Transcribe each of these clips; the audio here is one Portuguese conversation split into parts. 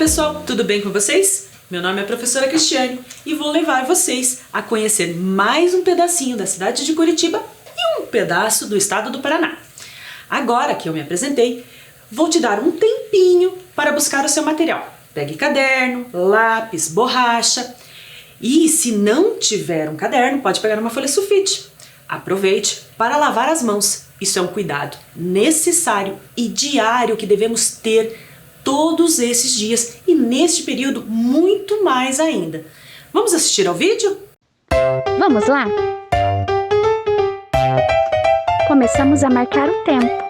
pessoal, tudo bem com vocês? Meu nome é a professora Cristiane e vou levar vocês a conhecer mais um pedacinho da cidade de Curitiba e um pedaço do estado do Paraná. Agora que eu me apresentei, vou te dar um tempinho para buscar o seu material. Pegue caderno, lápis, borracha e se não tiver um caderno, pode pegar uma folha sulfite. Aproveite para lavar as mãos. Isso é um cuidado necessário e diário que devemos ter todos esses dias e neste período muito mais ainda. Vamos assistir ao vídeo? Vamos lá? Começamos a marcar o tempo.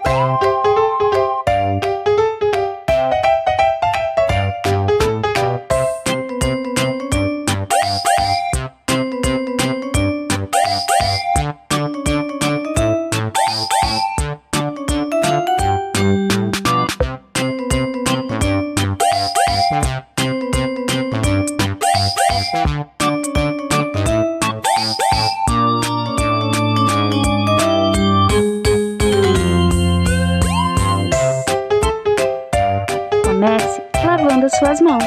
Comece lavando as suas mãos.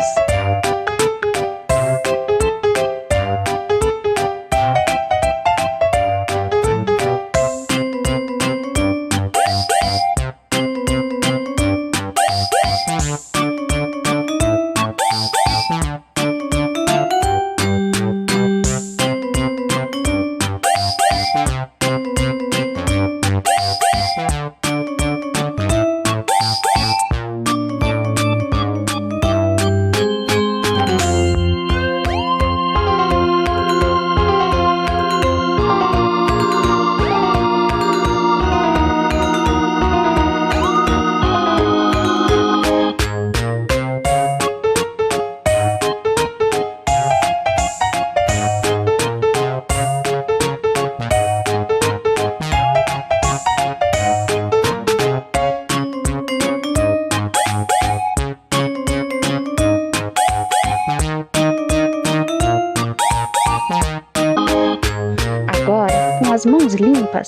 Agora, com as mãos limpas,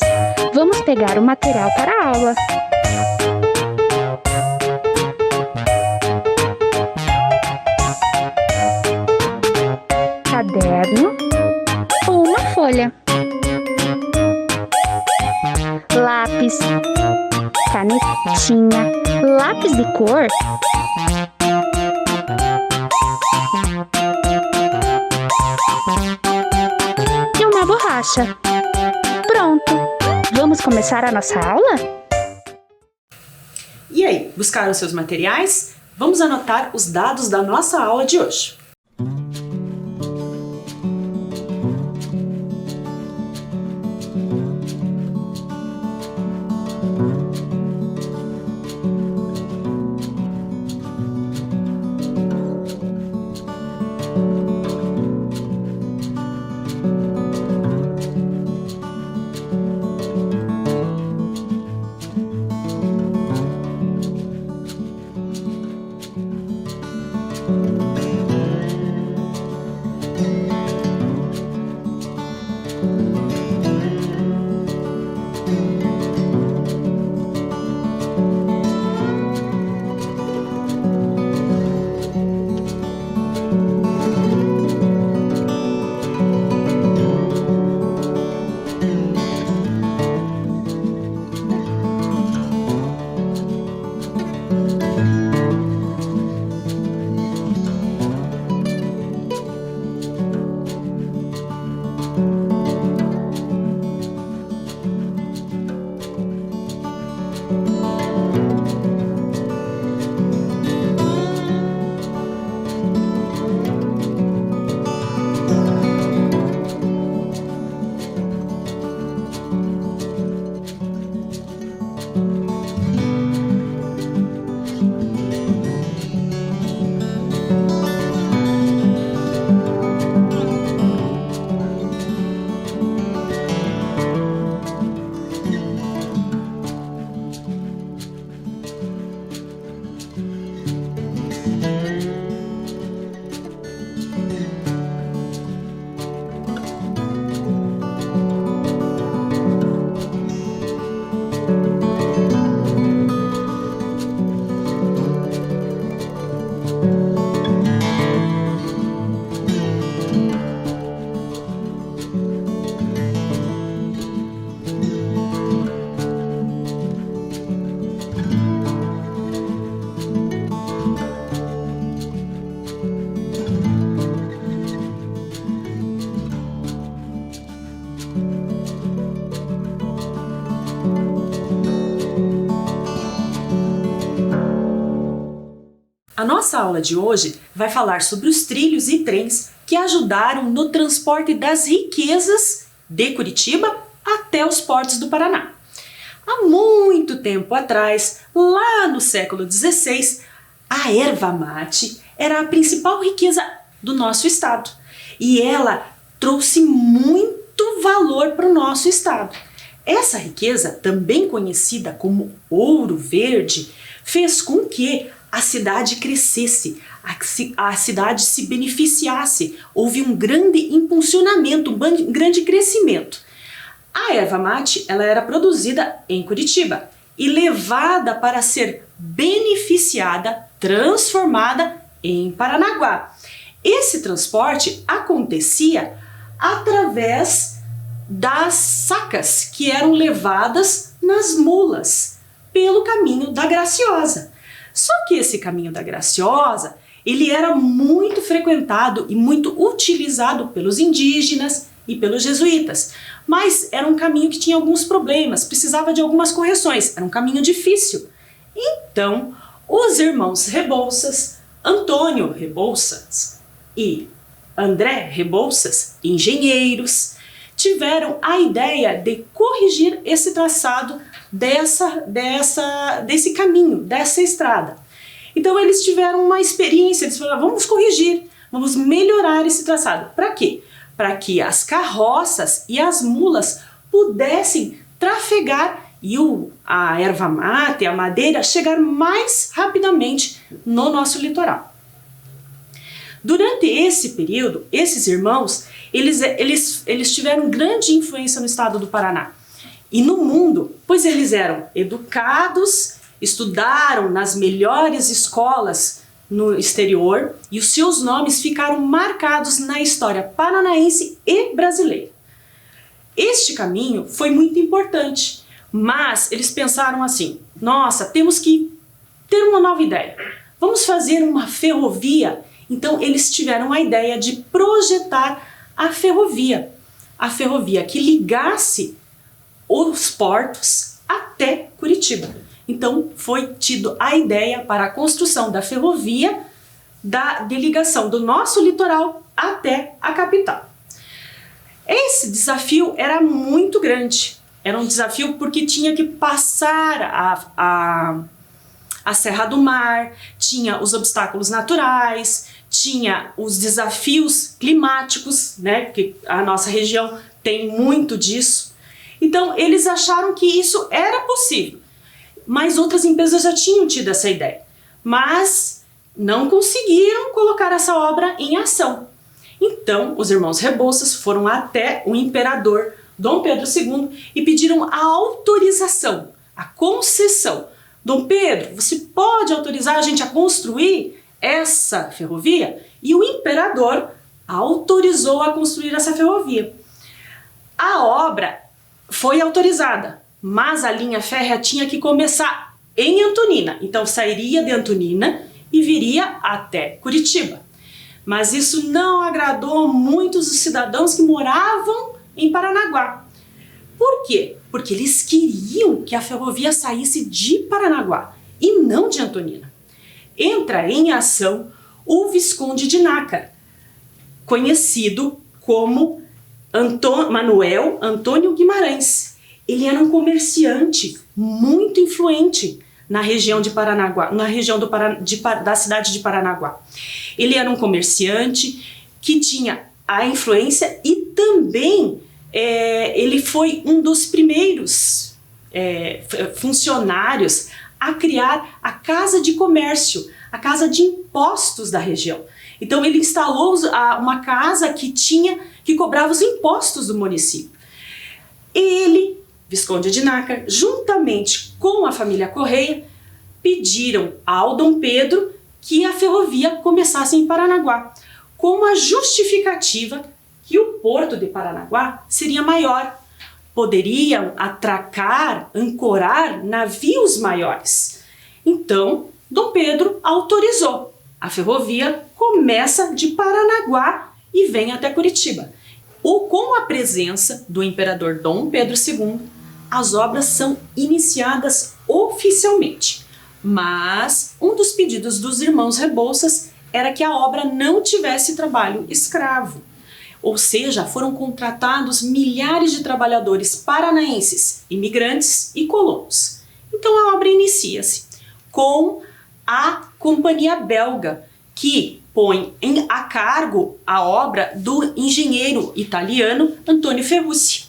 vamos pegar o material para a aula. Caderno ou uma folha. Lápis, canetinha, lápis de cor. E uma borracha. Pronto! Vamos começar a nossa aula? E aí, buscaram seus materiais? Vamos anotar os dados da nossa aula de hoje. nossa aula de hoje vai falar sobre os trilhos e trens que ajudaram no transporte das riquezas de Curitiba até os portos do Paraná. Há muito tempo atrás, lá no século XVI, a erva mate era a principal riqueza do nosso estado e ela trouxe muito valor para o nosso estado. Essa riqueza, também conhecida como ouro verde, fez com que a cidade crescesse, a cidade se beneficiasse, houve um grande impulsionamento, um grande crescimento. A erva mate ela era produzida em Curitiba e levada para ser beneficiada, transformada em Paranaguá. Esse transporte acontecia através das sacas que eram levadas nas mulas pelo caminho da Graciosa. Só que esse caminho da Graciosa, ele era muito frequentado e muito utilizado pelos indígenas e pelos jesuítas, mas era um caminho que tinha alguns problemas, precisava de algumas correções, era um caminho difícil. Então, os irmãos Rebouças, Antônio Rebouças e André Rebouças, engenheiros, tiveram a ideia de corrigir esse traçado desse caminho, dessa estrada. Então eles tiveram uma experiência, eles falaram, vamos corrigir, vamos melhorar esse traçado. Para quê? Para que as carroças e as mulas pudessem trafegar e a erva mate, a madeira, chegar mais rapidamente no nosso litoral. Durante esse período, esses irmãos, eles tiveram grande influência no estado do Paraná e no mundo, pois eles eram educados, estudaram nas melhores escolas no exterior e os seus nomes ficaram marcados na história paranaense e brasileira. Este caminho foi muito importante, mas eles pensaram assim, nossa, temos que ter uma nova ideia, vamos fazer uma ferrovia. Então eles tiveram a ideia de projetar a ferrovia que ligasse os portos até Curitiba. Então foi tido a ideia para a construção da ferrovia de ligação do nosso litoral até a capital. Esse desafio era muito grande, era um desafio porque tinha que passar a Serra do Mar, tinha os obstáculos naturais, tinha os desafios climáticos, né, que a nossa região tem muito disso. Então eles acharam que isso era possível, mas outras empresas já tinham tido essa ideia, mas não conseguiram colocar essa obra em ação. Então os irmãos Rebouças foram até o imperador Dom Pedro II e pediram a autorização, a concessão. Dom Pedro, você pode autorizar a gente a construir essa ferrovia? E o imperador autorizou a construir essa ferrovia. A obra foi autorizada, mas a linha férrea tinha que começar em Antonina. Então sairia de Antonina e viria até Curitiba. Mas isso não agradou muitos dos cidadãos que moravam em Paranaguá. Por quê? Porque eles queriam que a ferrovia saísse de Paranaguá e não de Antonina. Entra em ação o Visconde de Nácar, conhecido como Manuel Antônio Guimarães. Ele era um comerciante muito influente na região de Paranaguá, na região da cidade de Paranaguá. Ele era um comerciante que tinha a influência e também ele foi um dos primeiros funcionários a criar a Casa de Comércio, a Casa de Impostos da região. Então ele instalou uma casa que cobrava os impostos do município. Ele, Visconde de Nácar, juntamente com a família Correia, pediram ao Dom Pedro que a ferrovia começasse em Paranaguá, com a justificativa que o porto de Paranaguá seria maior, poderiam atracar, ancorar navios maiores. Então, Dom Pedro autorizou. A ferrovia começa de Paranaguá e vem até Curitiba. Com a presença do imperador Dom Pedro II, as obras são iniciadas oficialmente. Mas um dos pedidos dos irmãos Rebouças era que a obra não tivesse trabalho escravo. Ou seja, foram contratados milhares de trabalhadores paranaenses, imigrantes e colonos. Então a obra inicia-se com a Companhia Belga, que põe a cargo a obra do engenheiro italiano Antônio Ferrucci.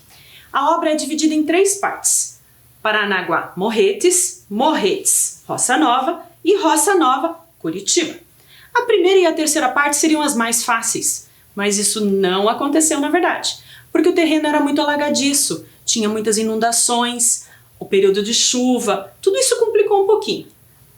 A obra é dividida em 3 partes: Paranaguá-Morretes, Morretes-Roça Nova e Roça Nova-Curitiba. A primeira e a terceira parte seriam as mais fáceis, mas isso não aconteceu na verdade, porque o terreno era muito alagadiço, tinha muitas inundações, o período de chuva, tudo isso complicou um pouquinho.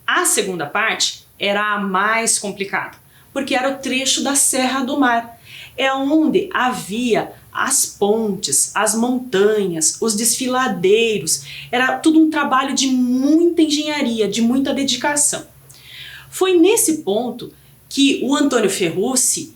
A segunda parte era a mais complicada, porque era o trecho da Serra do Mar. É onde havia as pontes, as montanhas, os desfiladeiros. Era tudo um trabalho de muita engenharia, de muita dedicação. Foi nesse ponto que o Antônio Ferrucci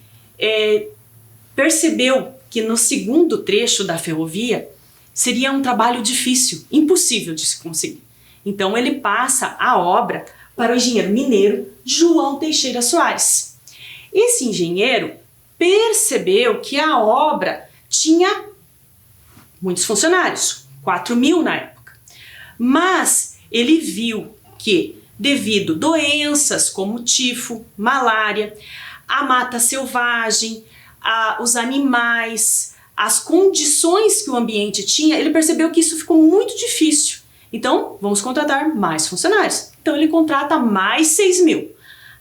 percebeu que no segundo trecho da ferrovia seria um trabalho difícil, impossível de se conseguir. Então ele passa a obra para o engenheiro mineiro João Teixeira Soares. Esse engenheiro percebeu que a obra tinha muitos funcionários, 4.000 na época, mas ele viu que, devido a doenças como tifo, malária, a mata selvagem, os animais, as condições que o ambiente tinha, ele percebeu que isso ficou muito difícil. Então, vamos contratar mais funcionários. Então, ele contrata mais 6.000.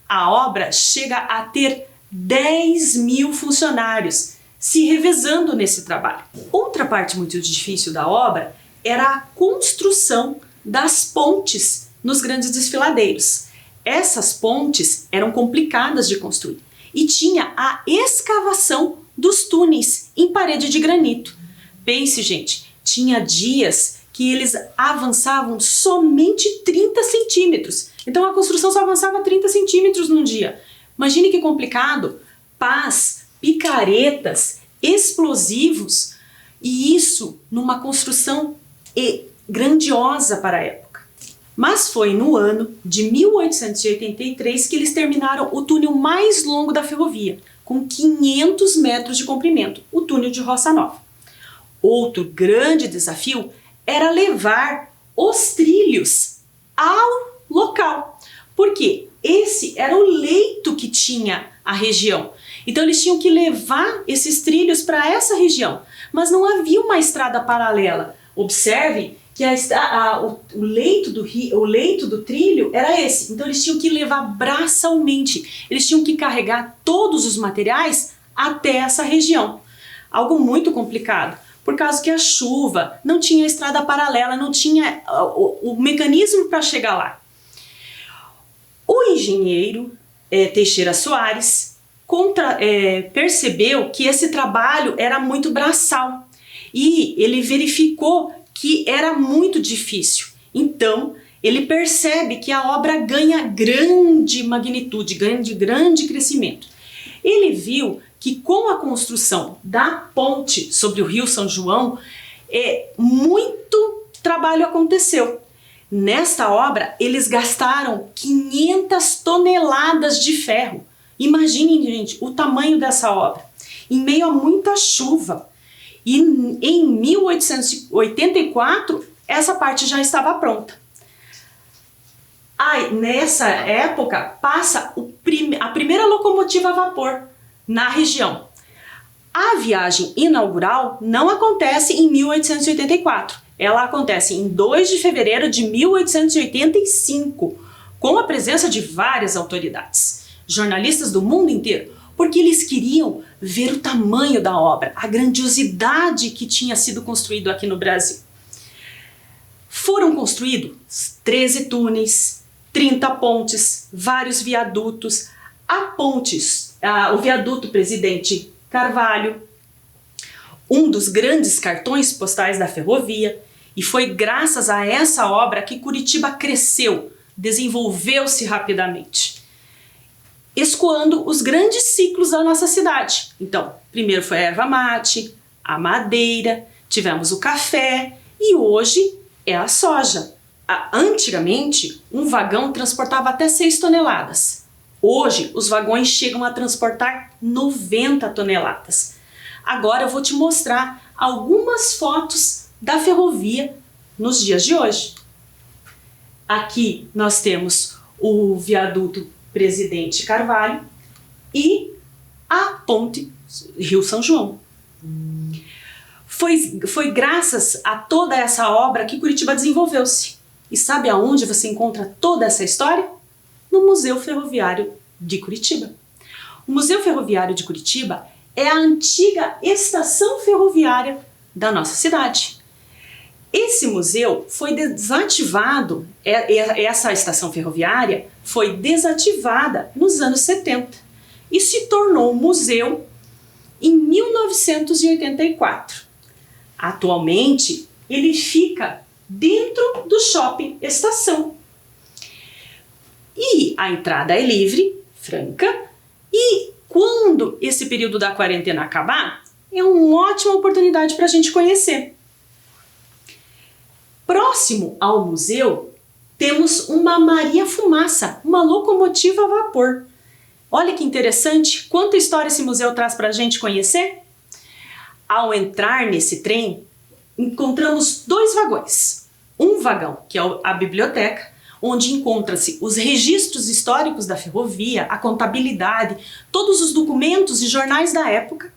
A obra chega a ter 10.000 funcionários se revezando nesse trabalho. Outra parte muito difícil da obra era a construção das pontes nos grandes desfiladeiros. Essas pontes eram complicadas de construir e tinha a escavação dos túneis em parede de granito. Pense, gente, tinha dias que eles avançavam somente 30 centímetros. Então a construção só avançava 30 centímetros num dia. Imagine que complicado. Pás, picaretas, explosivos, e isso numa construção grandiosa para a época. Mas foi no ano de 1883 que eles terminaram o túnel mais longo da ferrovia, com 500 metros de comprimento, o túnel de Roça Nova. Outro grande desafio era levar os trilhos ao local, porque esse era o leito que tinha a região. Então eles tinham que levar esses trilhos para essa região, mas não havia uma estrada paralela. Observe que o leito do trilho era esse, então eles tinham que levar braçalmente, eles tinham que carregar todos os materiais até essa região. Algo muito complicado, por causa que a chuva não tinha estrada paralela, não tinha o mecanismo para chegar lá. O engenheiro Teixeira Soares percebeu que esse trabalho era muito braçal e ele verificou que era muito difícil. Então, ele percebe que a obra ganha grande magnitude, grande crescimento. Ele viu que com a construção da ponte sobre o Rio São João, muito trabalho aconteceu. Nesta obra, eles gastaram 500 toneladas de ferro. Imaginem, gente, o tamanho dessa obra. Em meio a muita chuva. E em 1884, essa parte já estava pronta. Nessa época, passa a primeira locomotiva a vapor na região. A viagem inaugural não acontece em 1884. Ela acontece em 2 de fevereiro de 1885, com a presença de várias autoridades, jornalistas do mundo inteiro, porque eles queriam ver o tamanho da obra, a grandiosidade que tinha sido construído aqui no Brasil. Foram construídos 13 túneis, 30 pontes, vários viadutos, o viaduto Presidente Carvalho, um dos grandes cartões postais da ferrovia, e foi graças a essa obra que Curitiba cresceu, desenvolveu-se rapidamente, escoando os grandes ciclos da nossa cidade. Então, primeiro foi a erva mate, a madeira, tivemos o café e hoje é a soja. Antigamente, um vagão transportava até 6 toneladas. Hoje, os vagões chegam a transportar 90 toneladas. Agora eu vou te mostrar algumas fotos da ferrovia nos dias de hoje. Aqui nós temos o viaduto Presidente Carvalho e a ponte Rio São João. Foi graças a toda essa obra que Curitiba desenvolveu-se. E sabe aonde você encontra toda essa história? No Museu Ferroviário de Curitiba. O Museu Ferroviário de Curitiba é a antiga estação ferroviária da nossa cidade. Esse museu foi desativado, essa estação ferroviária foi desativada nos anos 70 e se tornou museu em 1984. Atualmente, ele fica dentro do Shopping Estação. E a entrada é livre, franca, e quando esse período da quarentena acabar, é uma ótima oportunidade para a gente conhecer. Próximo ao museu, temos uma Maria Fumaça, uma locomotiva a vapor. Olha que interessante, quanta história esse museu traz para a gente conhecer. Ao entrar nesse trem, encontramos 2 vagões. Um vagão, que é a biblioteca, onde encontra-se os registros históricos da ferrovia, a contabilidade, todos os documentos e jornais da época.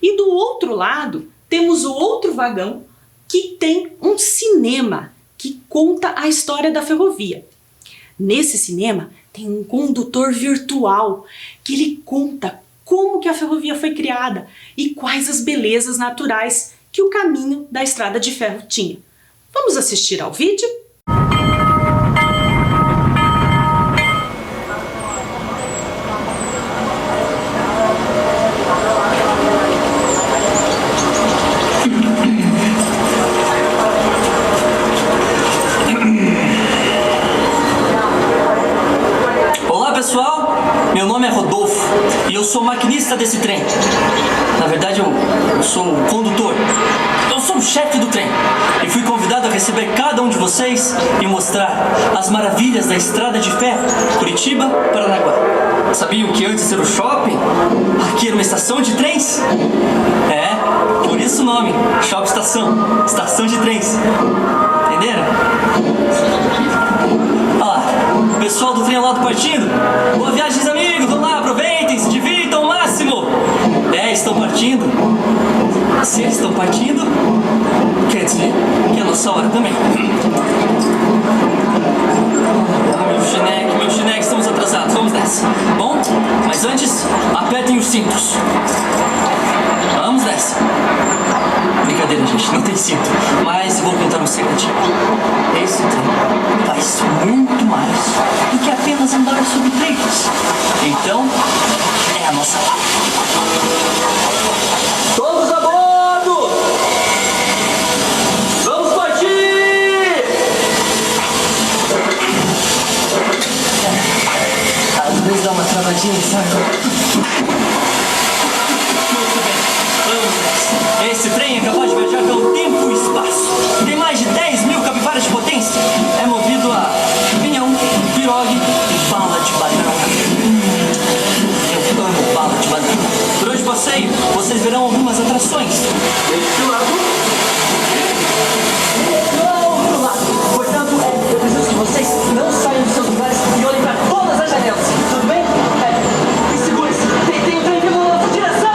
E do outro lado, temos o outro vagão, que tem um cinema que conta a história da ferrovia. Nesse cinema tem um condutor virtual que ele conta como que a ferrovia foi criada e quais as belezas naturais que o caminho da estrada de ferro tinha. Vamos assistir ao vídeo? Meu nome é Rodolfo e eu sou maquinista desse trem. Na verdade, eu sou o condutor. Eu sou o chefe do trem e fui convidado a receber cada um de vocês e mostrar as maravilhas da estrada de ferro Curitiba, Paranaguá. Sabiam que antes era o shopping? Aqui era uma estação de trens? É, por isso o nome, Shopping Estação, estação de trens. Entenderam? Olha lá, o pessoal do trem ao lado partindo. Boa viagem, amigos, vamos lá, aproveitem, se divirtam ao máximo. É, estão partindo. Se eles estão partindo, quer dizer que é a nossa hora também. Meu chineque, estamos atrasados, vamos nessa. Bom, mas antes, apertem os cintos. Vamos nessa. Brincadeira, gente, não tem cinto. Mas vou contar um segredinho. Esse trem faz muito mais do que apenas andar sobre trilhos. Então, é a nossa hora. Todos a bordo! Vamos partir! Às vezes dá uma travadinha, sabe? Esse trem é capaz de viajar pelo tempo e espaço. Tem mais de 10 mil capivaras de potência. É movido a pinhão, pirogue e bala de banana. Eu amo bala de banana. Durante o passeio, vocês verão algumas atrações. Desse lado. Do outro lado. Portanto, eu preciso que vocês não saiam dos seus lugares e olhem para todas as janelas. Tudo bem? E segure-se. Tem um trem vindo na nossa direção.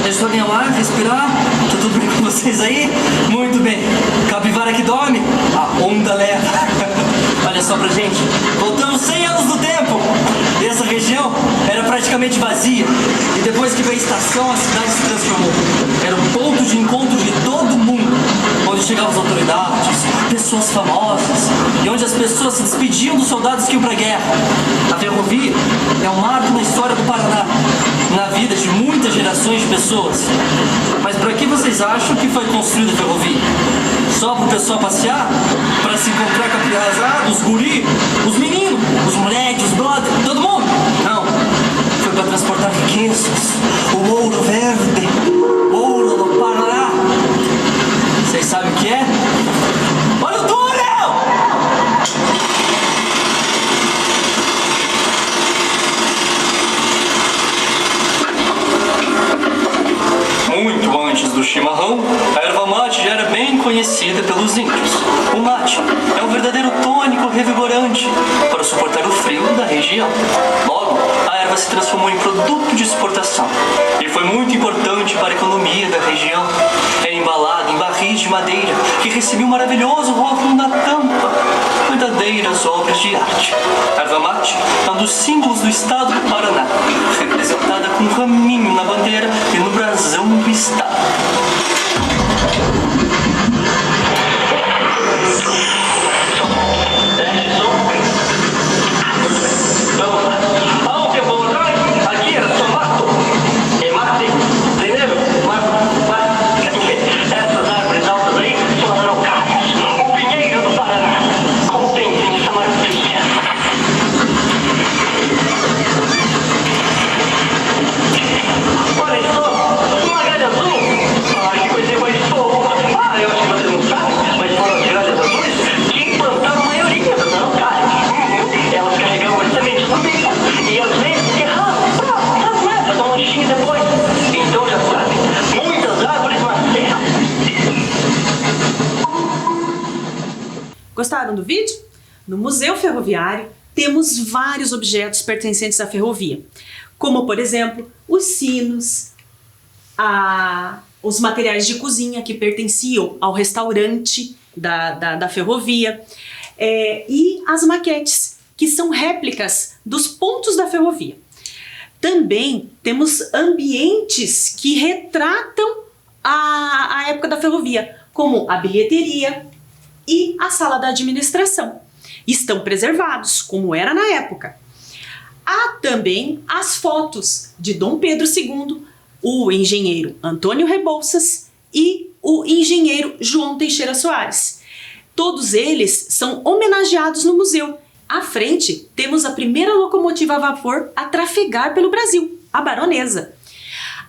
Eles podem amar, respirar, tá tudo bem com vocês aí? Muito bem. Capivara que dorme, a onda leva. Olha só pra gente, voltamos 100 anos no tempo. Essa região era praticamente vazia. E depois que veio a estação, a cidade se transformou. Era um ponto de encontro de todo mundo, onde chegavam as autoridades, pessoas famosas, e onde as pessoas se despediam dos soldados que iam pra guerra. A ferrovia é um marco na história do Paraná. na vida de muitas gerações de pessoas. Mas para que vocês acham que foi construída a ferrovia? Só para o pessoal passear? Para se encontrar com a criançada, os guri, os meninos, os moleques, os brothers, todo mundo? Não. Foi para transportar riquezas, o ouro verde, o ouro do Paraná. Vocês sabem o que é? Olha o túnel! Muito antes do chimarrão, a erva mate já era bem conhecida pelos índios. O mate é um verdadeiro tônico revigorante para suportar o frio da região. Logo, a erva se transformou em produto de exportação e foi muito importante para a economia da região. É embalada em barris de madeira que recebia um maravilhoso rótulo na tampa. Verdadeiras obras de arte. A erva mate é um dos símbolos do estado do Paraná, representada com um raminho na bandeira e no brasão do estado. Gostaram do vídeo? No Museu Ferroviário temos vários objetos pertencentes à ferrovia, como por exemplo os sinos, os materiais de cozinha que pertenciam ao restaurante da ferrovia e as maquetes, que são réplicas dos pontos da ferrovia. Também temos ambientes que retratam a época da ferrovia, como a bilheteria e a sala da administração. Estão preservados, como era na época. Há também as fotos de Dom Pedro II, o engenheiro Antônio Rebouças e o engenheiro João Teixeira Soares. Todos eles são homenageados no museu. À frente, temos a primeira locomotiva a vapor a trafegar pelo Brasil, a Baronesa.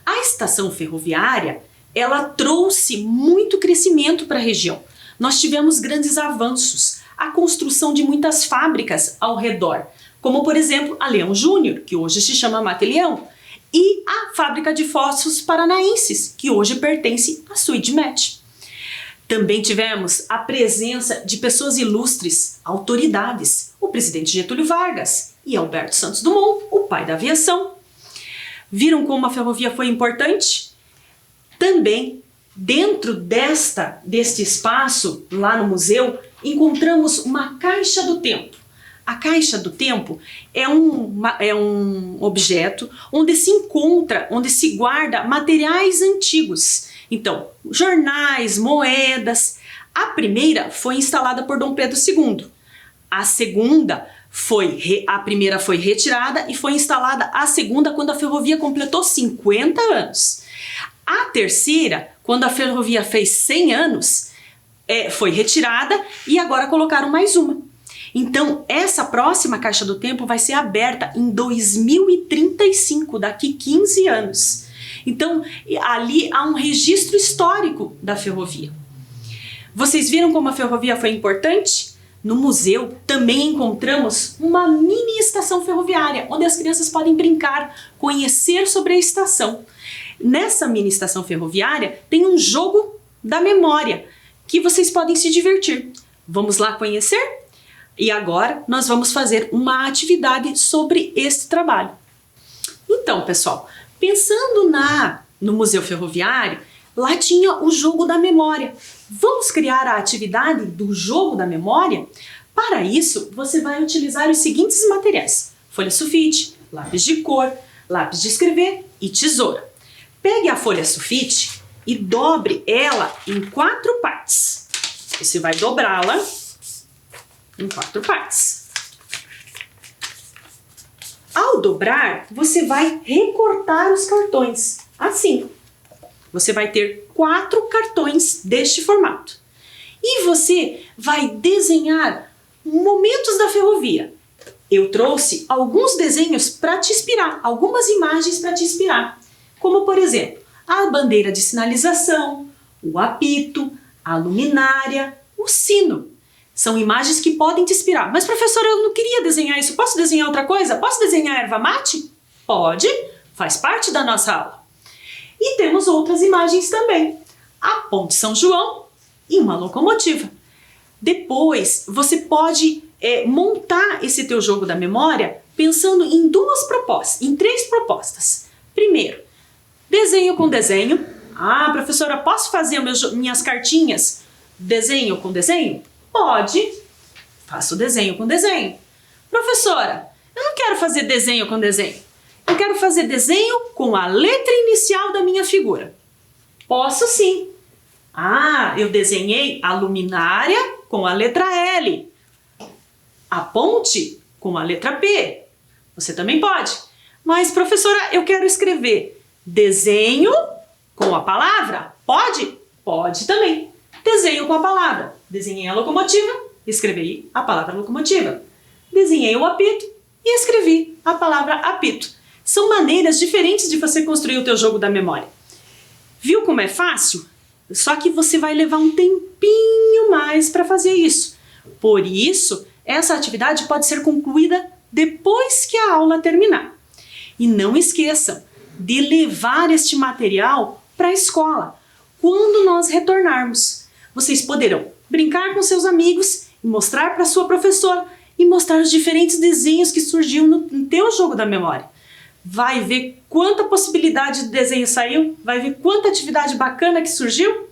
A estação ferroviária, ela trouxe muito crescimento para a região. Nós tivemos grandes avanços, a construção de muitas fábricas ao redor, como por exemplo a Leão Júnior, que hoje se chama Mate-Leão, e a fábrica de fósforos paranaenses, que hoje pertence à Suidmet. Também tivemos a presença de pessoas ilustres, autoridades, o presidente Getúlio Vargas e Alberto Santos Dumont, o pai da aviação. Viram como a ferrovia foi importante? Também, dentro deste espaço, lá no museu, encontramos uma caixa do tempo. A caixa do tempo é um objeto onde se encontra, onde se guarda materiais antigos. Então, jornais, moedas. A primeira foi instalada por Dom Pedro II. A primeira foi retirada e foi instalada a segunda quando a ferrovia completou 50 anos. A terceira, quando a ferrovia fez 100 anos, foi retirada e agora colocaram mais uma. Então, essa próxima caixa do tempo vai ser aberta em 2035, daqui 15 anos. Então, ali há um registro histórico da ferrovia. Vocês viram como a ferrovia foi importante? No museu também encontramos uma mini estação ferroviária, onde as crianças podem brincar, conhecer sobre a estação. Nessa mini estação ferroviária tem um jogo da memória, que vocês podem se divertir. Vamos lá conhecer? E agora nós vamos fazer uma atividade sobre este trabalho. Então, pessoal, pensando no Museu Ferroviário, lá tinha o jogo da memória. Vamos criar a atividade do jogo da memória? Para isso, você vai utilizar os seguintes materiais: folha sulfite, lápis de cor, lápis de escrever e tesoura. Pegue a folha sulfite e dobre ela em 4 partes. Você vai dobrá-la em 4 partes. Ao dobrar, você vai recortar os cartões, assim. Você vai ter 4 cartões deste formato. E você vai desenhar momentos da ferrovia. Eu trouxe alguns desenhos para te inspirar, algumas imagens para te inspirar. Como, por exemplo, a bandeira de sinalização, o apito, a luminária, o sino. São imagens que podem te inspirar. Mas, professora, eu não queria desenhar isso. Posso desenhar outra coisa? Posso desenhar erva mate? Pode, faz parte da nossa aula. E temos outras imagens também. A Ponte São João e uma locomotiva. Depois, você pode montar esse teu jogo da memória pensando em 3 propostas. Primeiro, desenho com desenho. Ah, professora, posso fazer minhas cartinhas desenho com desenho? Pode. Faço desenho com desenho. Professora, eu não quero fazer desenho com desenho. Eu quero fazer desenho com a letra inicial da minha figura. Posso sim. Ah, eu desenhei a luminária com a letra L. A ponte com a letra P. Você também pode. Mas, professora, eu quero escrever desenho com a palavra. Pode? Pode também. Desenho com a palavra. Desenhei a locomotiva, escrevi a palavra locomotiva. Desenhei o apito e escrevi a palavra apito. São maneiras diferentes de você construir o teu jogo da memória. Viu como é fácil? Só que você vai levar um tempinho mais para fazer isso. Por isso, essa atividade pode ser concluída depois que a aula terminar. E não esqueçam de levar este material para a escola. Quando nós retornarmos, vocês poderão brincar com seus amigos e mostrar para sua professora e mostrar os diferentes desenhos que surgiram no teu jogo da memória. Vai ver quanta possibilidade de desenho saiu? Vai ver quanta atividade bacana que surgiu?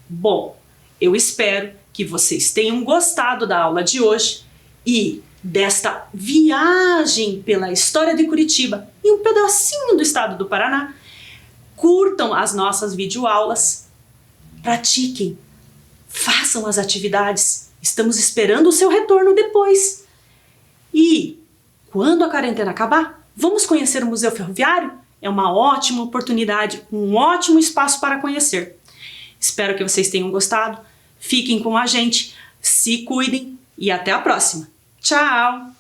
Bom, eu espero que vocês tenham gostado da aula de hoje e desta viagem pela história de Curitiba e um pedacinho do estado do Paraná. Curtam as nossas videoaulas, pratiquem, façam as atividades. Estamos esperando o seu retorno depois. E quando a quarentena acabar, vamos conhecer o Museu Ferroviário? É uma ótima oportunidade, um ótimo espaço para conhecer. Espero que vocês tenham gostado. Fiquem com a gente, se cuidem e até a próxima. Tchau!